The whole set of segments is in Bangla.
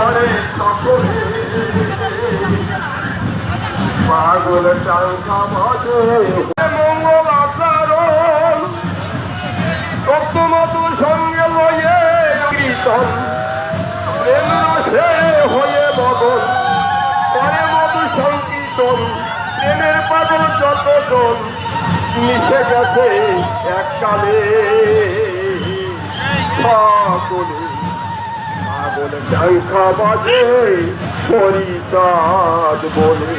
করে সকলে পাগল টাকা বাজে মঙ্গল আচরণ তত্ত্বমত সঙ্গে লয়ে কীর্তন প্রেম রসে হয়ে মগন করে মধু সংকীর্তন প্রেমের পাগল যতজন মিশে গেছে এককালে সকলে পাগল ডাঙ্কা বাজে হরিদাস বলে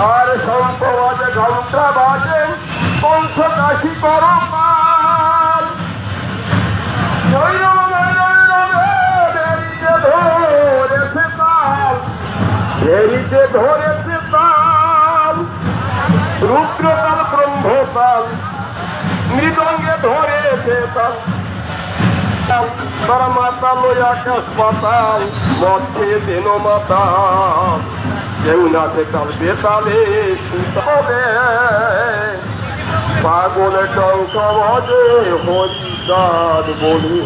আর শঙ্খ বাজে ঘণ্টা বাজে পঞ্চকাশী করপাল ধরেছে তাল হেরিতে ধরেছে তাল রুদ্রতাল ব্রহ্মতাল মৃদঙ্গে ধরেছে তাল তারা মাতাল ওই আকাশ পাতাল মধ্যে দেন মাতাল কেউ নাচে তাল বেতালে সুতালে পাগলে টঙ্কা বাজে হরিদাস বলে